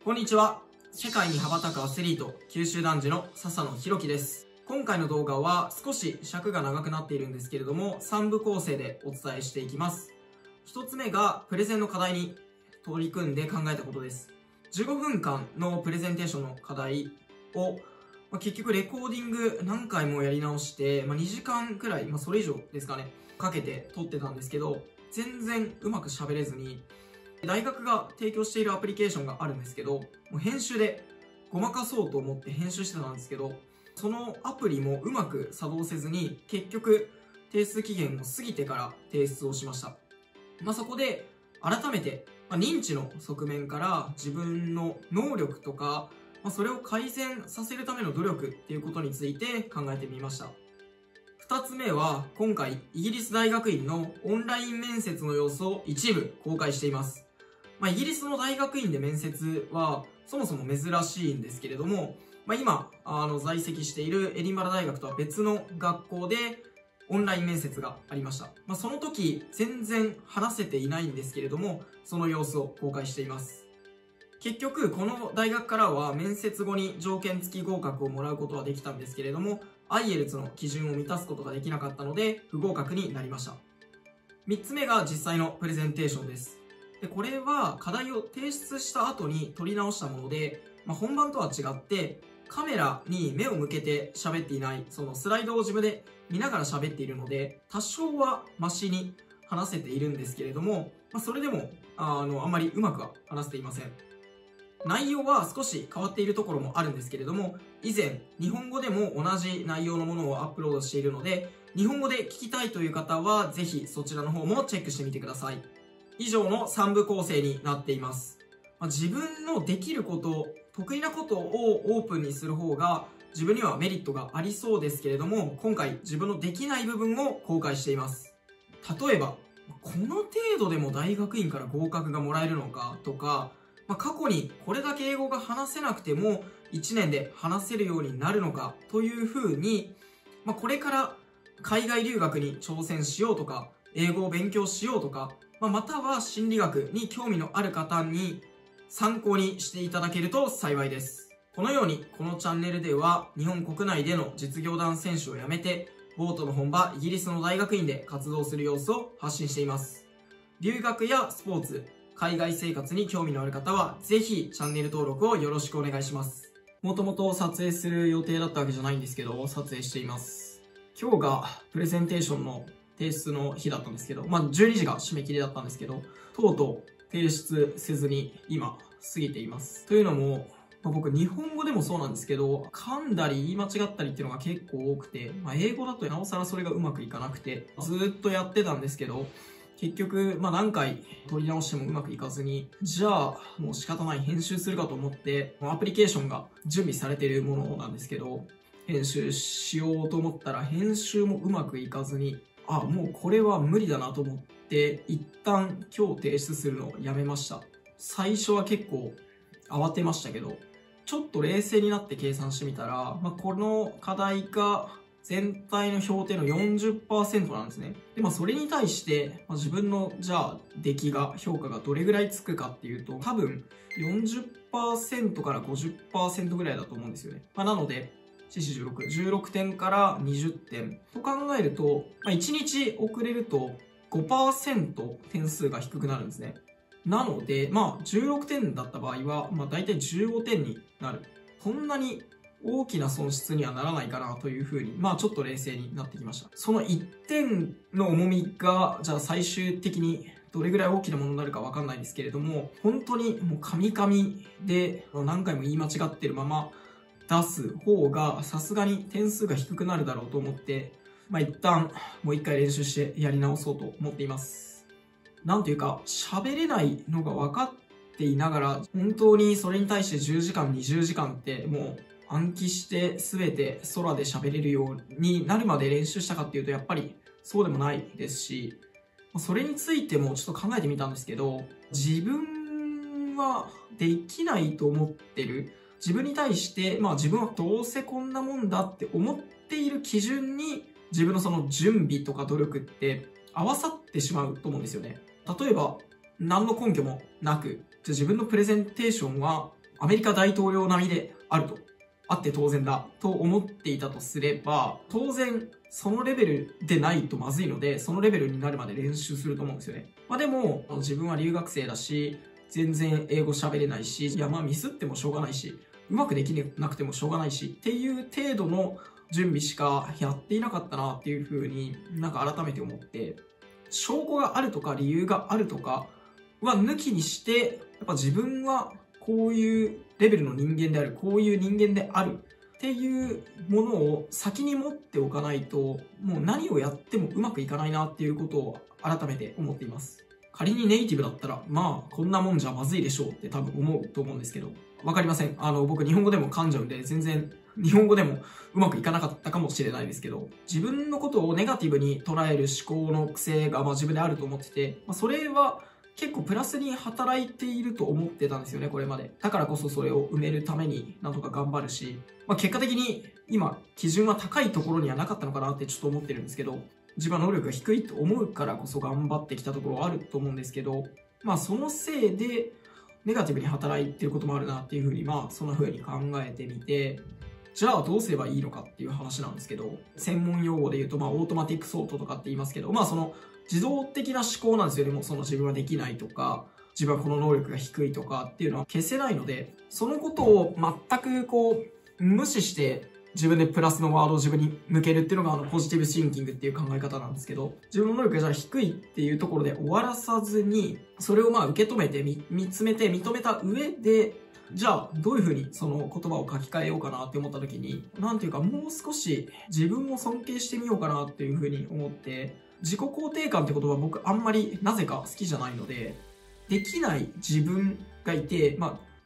こんにちは。世界に羽ばたくアスリート、九州男児の佐々野大輝です。今回の動画は少し尺が長くなっているんですけれども、3部構成でお伝えしていきます。1つ目がプレゼンの課題に取り組んで考えたことです。15分間のプレゼンテーションの課題を、結局レコーディング何回もやり直して、2時間くらい、それ以上ですかね、かけて撮ってたんですけど、全然うまく喋れずに、大学が提供しているアプリケーションがあるんですけど、もう編集でごまかそうと思って編集してたんですけど、そのアプリもうまく作動せずに、結局提出期限を過ぎてから提出をしました。そこで改めて、認知の側面から自分の能力とか、それを改善させるための努力っていうことについて考えてみました。2つ目は、今回イギリス大学院のオンライン面接の様子を一部公開しています。イギリスの大学院で面接はそもそも珍しいんですけれども、今在籍しているエディンバラ大学とは別の学校でオンライン面接がありました。その時全然話せていないんですけれども、その様子を公開しています。結局この大学からは面接後に条件付き合格をもらうことはできたんですけれども、IELTS の基準を満たすことができなかったので不合格になりました。3つ目が実際のプレゼンテーションです。で、これは課題を提出した後に取り直したもので、本番とは違ってカメラに目を向けて喋っていない、そのスライドを自分で見ながら喋っているので、多少はマシに話せているんですけれども、それでもあんまりうまくは話せていません。内容は少し変わっているところもあるんですけれども、以前日本語でも同じ内容のものをアップロードしているので、日本語で聞きたいという方はぜひそちらの方もチェックしてみてください。以上の3部構成になっています。自分のできること、得意なことをオープンにする方が自分にはメリットがありそうですけれども、今回自分のできない部分を公開しています。例えば、この程度でも大学院から合格がもらえるのかとか、過去にこれだけ英語が話せなくても1年で話せるようになるのかというふうに、これから海外留学に挑戦しようとか、英語を勉強しようとか、または心理学に興味のある方に参考にしていただけると幸いです。このようにこのチャンネルでは日本国内での実業団選手を辞めてボートの本場イギリスの大学院で活動する様子を発信しています。留学やスポーツ、海外生活に興味のある方はぜひチャンネル登録をよろしくお願いします。もともと撮影する予定だったわけじゃないんですけど、撮影しています。今日がプレゼンテーションの提出の日だったんですけど、12時が締め切りだったんですけど、とうとう提出せずに今過ぎています。というのも、僕日本語でもそうなんですけど、噛んだり言い間違ったりっていうのが結構多くて、英語だとなおさらそれがうまくいかなくて、ずっとやってたんですけど、結局、何回取り直してもうまくいかずに、じゃあもう仕方ない編集するかと思って、アプリケーションが準備されているものなんですけど、編集しようと思ったら編集もうまくいかずに、もうこれは無理だなと思って、一旦今日提出するのをやめました。最初は結構慌てましたけど、ちょっと冷静になって計算してみたら、この課題が全体の評定の 40% なんですね。で、それに対して、自分のじゃあ出来が、評価がどれぐらいつくかっていうと、多分 40% から 50% ぐらいだと思うんですよね。なので、16点から20点と考えると、1日遅れると 5% 点数が低くなるんですね。なので、16点だった場合は、だいたい15点になる。こんなに大きな損失にはならないかなというふうに、ちょっと冷静になってきました。その1点の重みが、じゃあ最終的にどれぐらい大きなものになるかわかんないですけれども、本当にもうカミカミで何回も言い間違ってるまま、出す方がさすがに点数が低くなるだろうと思って、一旦もう一回練習してやり直そうと思っています。なんというか、喋れないのが分かっていながら、本当にそれに対して10時間、20時間ってもう暗記して全て空で喋れるようになるまで練習したかっていうとやっぱりそうでもないですし、それについてもちょっと考えてみたんですけど、自分はできないと思ってる。自分に対して、自分はどうせこんなもんだって思っている基準に自分のその準備とか努力って合わさってしまうと思うんですよね。例えば、何の根拠もなく、じゃあ自分のプレゼンテーションはアメリカ大統領並みであると、あって当然だと思っていたとすれば、当然そのレベルでないとまずいので、そのレベルになるまで練習すると思うんですよね。でも、自分は留学生だし、全然英語喋れないし、ミスってもしょうがないし、うまくできなくてもしょうがないし、っていう程度の準備しかやっていなかったなっていう風に改めて思って、証拠があるとか理由があるとかは抜きにして、やっぱ自分はこういうレベルの人間である、こういう人間であるっていうものを先に持っておかないと、もう何をやってもうまくいかないなっていうことを改めて思っています。仮にネイティブだったら、こんなもんじゃまずいでしょうって多分思うと思うんですけど、わかりません。僕日本語でも噛んじゃうんで、全然日本語でもうまくいかなかったかもしれないですけど、自分のことをネガティブに捉える思考の癖が自分であると思ってて、それは結構プラスに働いていると思ってたんですよね、これまで。だからこそそれを埋めるためになんとか頑張るし、結果的に今基準は高いところにはなかったのかなってちょっと思ってるんですけど、自分は能力が低いと思うからこそ頑張ってきたところはあると思うんですけど、そのせいでネガティブに働いてることもあるなっていうふうに、そんな風に考えてみて、じゃあどうすればいいのかっていう話なんですけど、専門用語で言うと、オートマティックソートとかって言いますけど、その自動的な思考なんですよね。もうその自分はできないとか、自分はこの能力が低いとかっていうのは消せないので、そのことを全く無視して、自分でプラスのワードを自分に向けるっていうのがポジティブシンキングっていう考え方なんですけど、自分の能力がじゃあ低いっていうところで終わらさずに、それを受け止めて見つめて認めた上で、じゃあどういうふうにその言葉を書き換えようかなって思った時に、もう少し自分を尊敬してみようかなっていうふうに思って、自己肯定感って言葉僕あんまりなぜか好きじゃないので、できない自分がいて、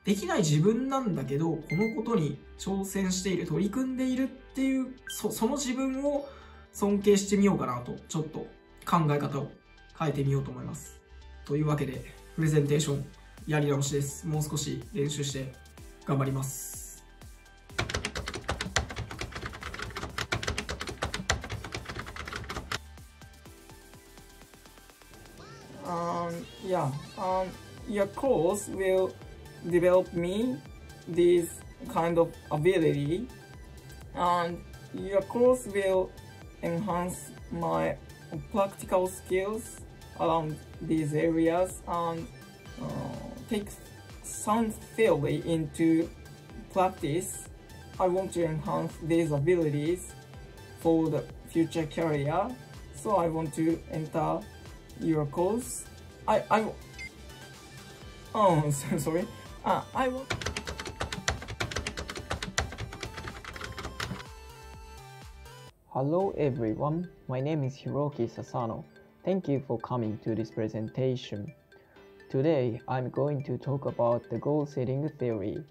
できない自分なんだけど、このことに挑戦している、取り組んでいるっていう、その自分を尊敬してみようかなと、ちょっと考え方を変えてみようと思います。というわけで、プレゼンテーションやり直しです。もう少し練習して頑張ります。Your course will develop me this kind of ability, and your course will enhance my practical skills around these areas and take some theory into practice. I want to enhance these abilities for the future career, so I want to enter your course. Sorry. I will. Hello everyone, my name is Hiroki Sasano. Thank you for coming to this presentation. Today, I'm going to talk about the goal setting theory.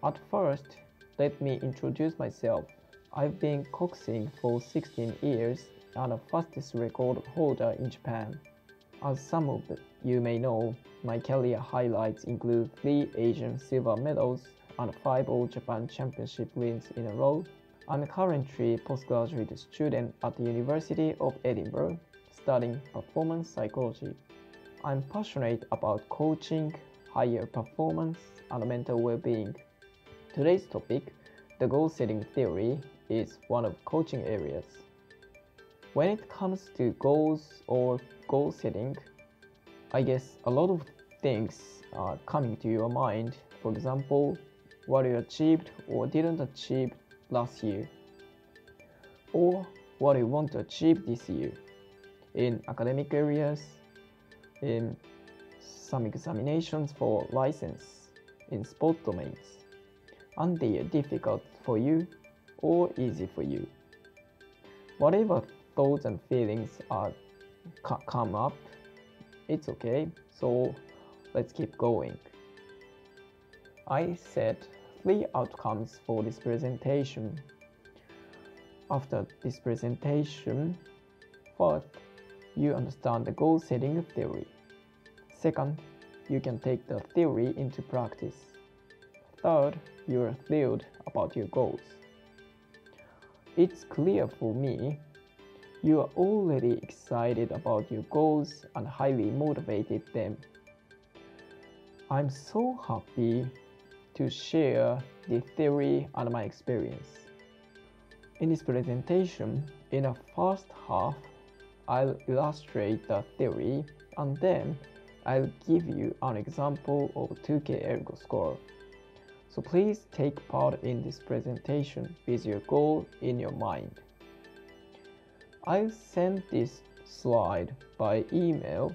At first, let me introduce myself. I've been coxing for 16 years and a fastest record holder in Japan. As some of you may know, my career highlights include 3 Asian silver medals and 5 All Japan Championship wins in a row. I'm currently a postgraduate student at the University of Edinburgh, studying performance psychology. I'm passionate about coaching, higher performance, and mental well-being. Today's topic, the goal-setting theory, is one of coaching areas. When it comes to goals or goal setting, I guess a lot of things are coming to your mind. For example, what you achieved or didn't achieve last year, or what you want to achieve this year in academic areas, in some examinations for license, in sport domains, and they are difficult for you or easy for you. Whatever thoughts and feelings come up, it's okay, so let's keep going. I set 3 outcomes for this presentation. After this presentation, first, you understand the goal setting theory. Second, you can take the theory into practice. Third, you are thrilled about your goals. It's clear for me you are already excited about your goals and highly motivated them. I'm so happy to share the theory and my experience. In this presentation, in the first half, I'll illustrate the theory and then I'll give you an example of 2K Ergo score. So please take part in this presentation with your goal in your mind. I'll send this slide by email,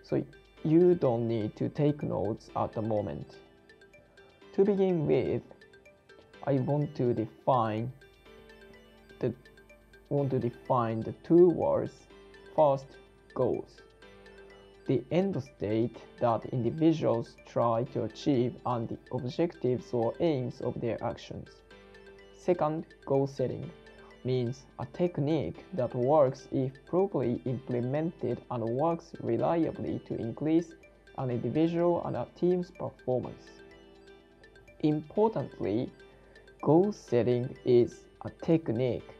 so you don't need to take notes at the moment. To begin with, I want to define the two words. First, goals. The end state that individuals try to achieve and the objectives or aims of their actions. Second, goal setting means a technique that works if properly implemented and works reliably to increase an individual and a team's performance. Importantly, goal setting is a technique,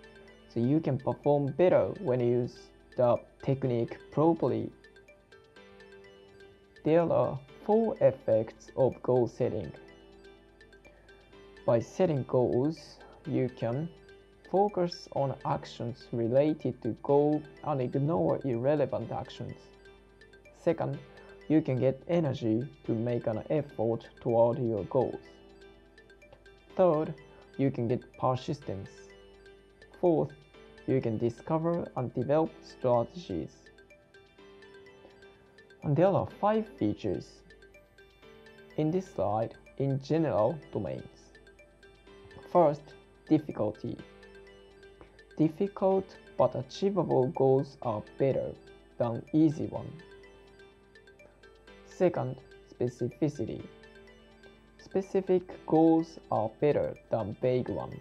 so you can perform better when you use the technique properly. There are 4 effects of goal setting. By setting goals, you can focus on actions related to goal and ignore irrelevant actions. Second, you can get energy to make an effort toward your goals. Third, you can get persistence. Fourth, you can discover and develop strategies. And there are 5 features in this slide in general domains. First, difficulty. Difficult but achievable goals are better than easy ones. Second, specificity. Specific goals are better than vague ones.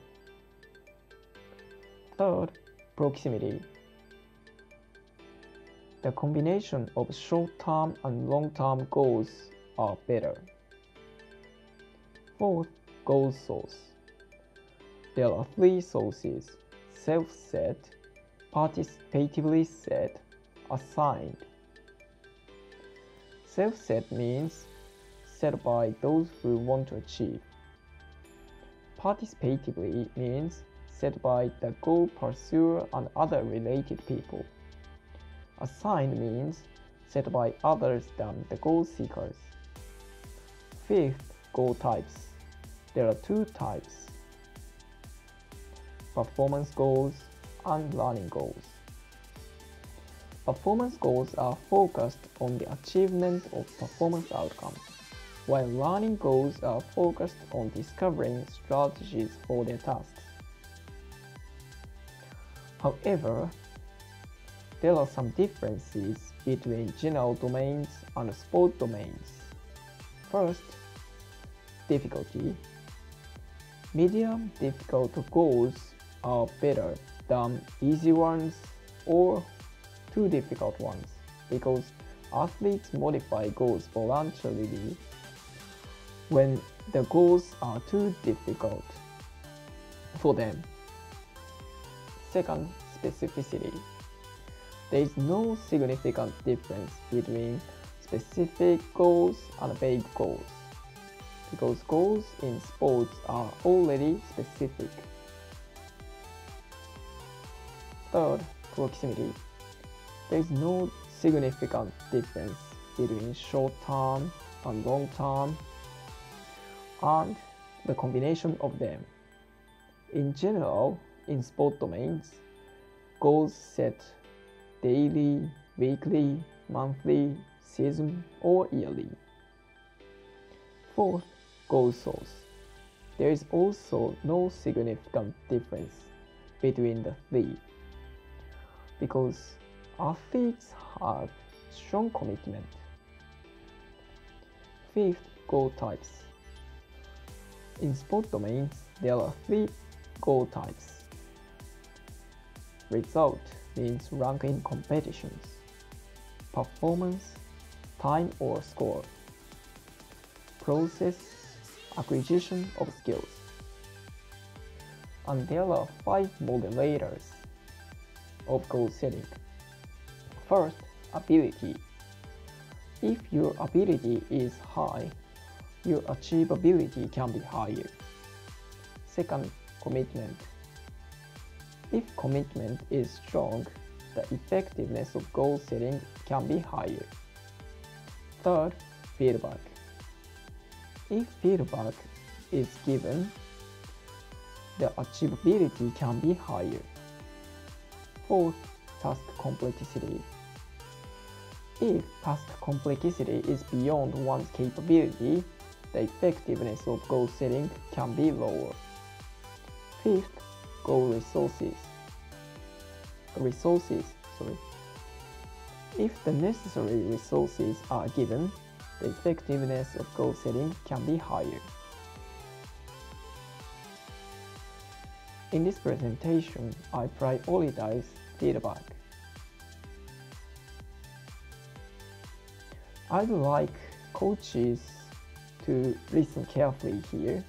Third, proximity. The combination of short-term and long-term goals are better. Fourth, goal source. There are 3 sources: self-set, participatively set, assigned. Self-set means set by those who want to achieve. Participatively means set by the goal pursuer and other related people. Assigned means set by others than the goal seekers. Fifth, goal types. There are 2 types: performance goals and learning goals. Performance goals are focused on the achievement of performance outcomes, while learning goals are focused on discovering strategies for their tasks. However, there are some differences between general domains and sport domains. First, difficulty. Medium difficult goals are better than easy ones or too difficult ones because athletes modify goals voluntarily when the goals are too difficult for them. Second, specificity. There is no significant difference between specific goals and vague goals because goals in sports are already specific. Third, proximity. There is no significant difference between short-term and long-term and the combination of them. In general, in sport domains, goals set daily, weekly, monthly, season, or yearly. Fourth, goal source. There is also no significant difference between the 3 because athletes have strong commitment. Fifth, goal types. In sport domains, there are 3 goal types. Result means rank in competitions. Performance, time or score. Process, acquisition of skills. And there are 5 modulators of goal setting. First, ability. If your ability is high, your achievability can be higher. Second, commitment. If commitment is strong, the effectiveness of goal setting can be higher. Third, feedback. If feedback is given, the achievability can be higher. Fourth, task complexity. If task complexity is beyond one's capability, the effectiveness of goal setting can be lower. Fifth, goal resources. If the necessary resources are given, the effectiveness of goal setting can be higher. In this presentation, I prioritize feedback. I'd like coaches to listen carefully here.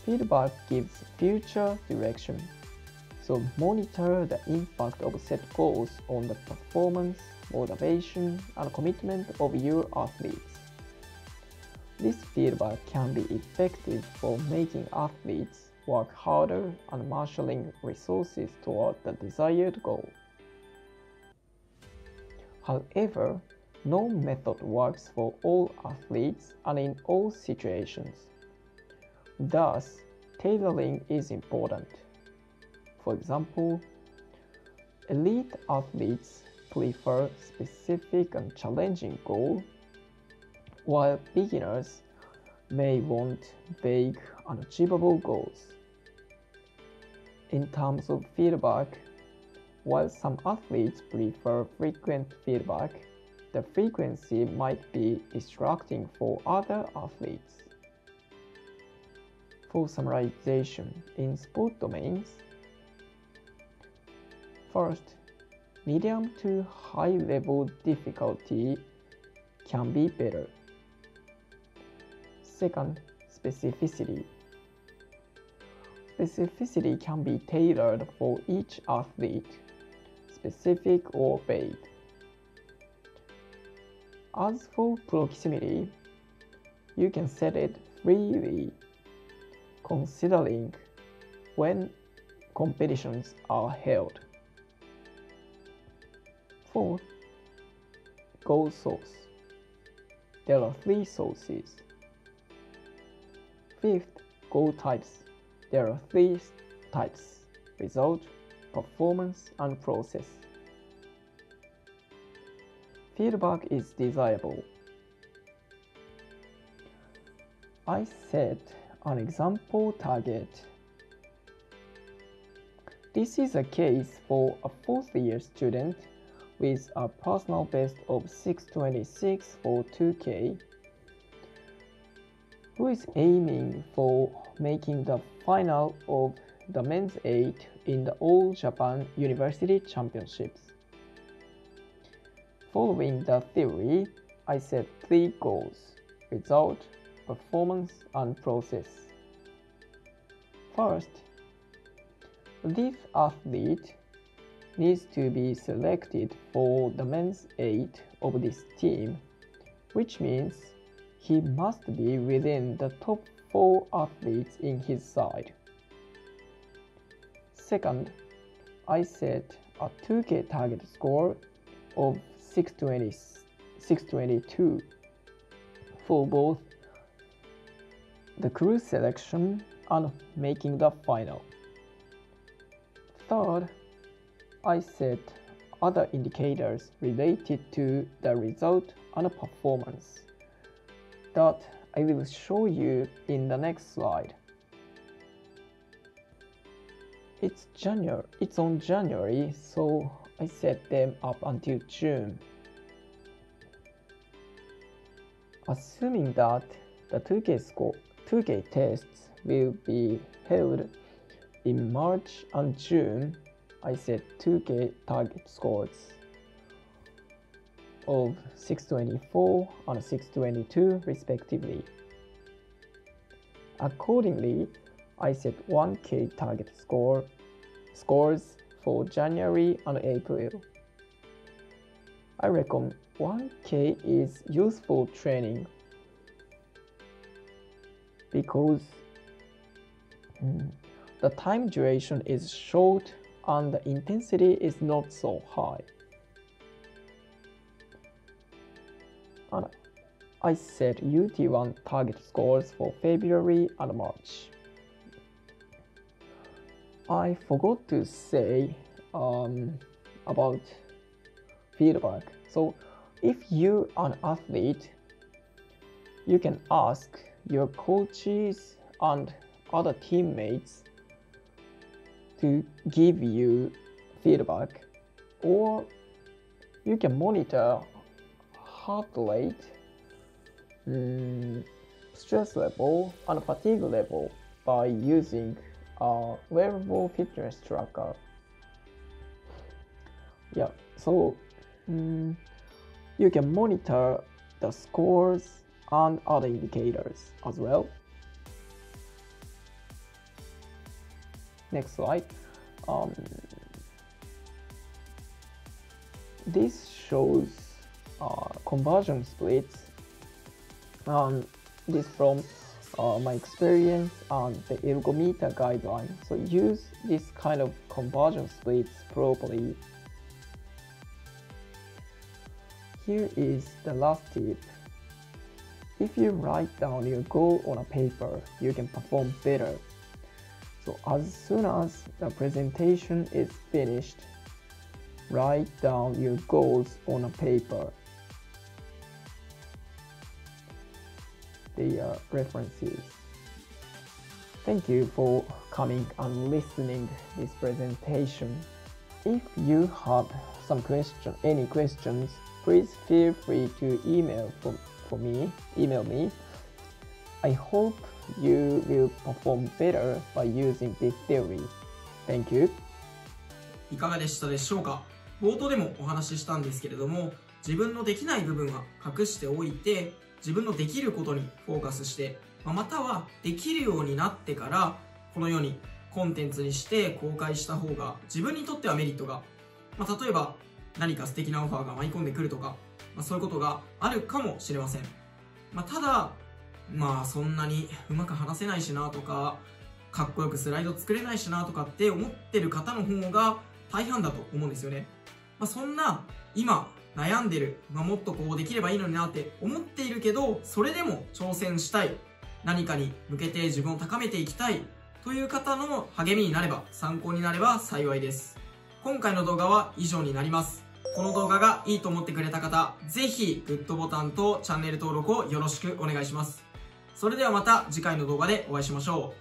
Feedback gives future direction, so monitor the impact of set goals on the performance, motivation, and commitment of your athletes. This feedback can be effective for making athletes work harder and marshalling resources toward the desired goal. However, no method works for all athletes and in all situations. Thus, tailoring is important. For example, elite athletes prefer specific and challenging goals, while beginners may want vague and achievable goals. In terms of feedback, while some athletes prefer frequent feedback, the frequency might be distracting for other athletes. For summarization in sport domains, first, medium to high level difficulty can be better. Second, specificity. Specificity can be tailored for each athlete, specific or vague. As for proximity, you can set it freely, considering when competitions are held. Fourth, goal source. There are 3 sources. Fifth, goal types. There are 3 types: result, performance, and process. Feedback is desirable. I set an example target. This is a case for a 4th-year student with a personal best of 6:26 for 2K, who is aiming for making the final of the men's 8 in the All Japan University Championships. Following the theory, I set 3 goals: result, performance, and process. First, this athlete needs to be selected for the men's 8 of this team, which means he must be within the top 4 athletes in his side. Second, I set a 2K target score of 622 for both the crew selection and making the final. Third, I set other indicators related to the result and performance that I will show you in the next slide. It's on January, so I set them up until June. Assuming that the 2K tests will be held in March and June, I set 2K target scores of 624 and 622 respectively. Accordingly, I set 1K target scores for January and April. I 1K is useful training because the time duration is short and the intensity is not so high. And I set UT1 target scores for February and March. I forgot to say about feedback. So if you are an athlete, you can ask your coaches and other teammates to give you feedback, or you can monitor heart rate, stress level, and fatigue level by using a wearable fitness tracker. Yeah, so you can monitor the scores and other indicators as well. Next slide. This shows conversion splits. This from my experience and the ergometer guideline. So use this kind of conversion splits properly. Here is the last tip. If you write down your goal on a paper, you can perform better. So as soon as the presentation is finished, write down your goals on a paper. They are references. Thank you for coming and listening this presentation. If you have any questions, please feel free to email me. I hope you will perform better by using this theory. Thank you. いかがでしたでしょうか。冒頭でもお話ししたんですけれども、自分のできない部分は隠しておいて、自分のできることにフォーカスして、またはできるようになってからこのようにコンテンツにして公開した方が自分にとってはメリットが、例えば何か素敵なオファーが舞い込んでくるとか、そういうことがあるかもしれません。ただそんなにうまく話せないしなとか、かっこよくスライド作れないしなとかって思ってる方の方が大半だと思うんですよね。そんな今悩んでる、もっとこうできればいいのになって思っているけど、それでも挑戦したい、何かに向けて自分を高めていきたいという方の励みになれば、参考になれば幸いです。今回の動画は以上になります。この動画がいいと思ってくれた方、ぜひグッドボタンとチャンネル登録をよろしくお願いします。それではまた次回の動画でお会いしましょ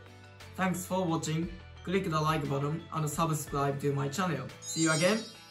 う。Thanks for watching. Click the like button and subscribe to my channel. See you again.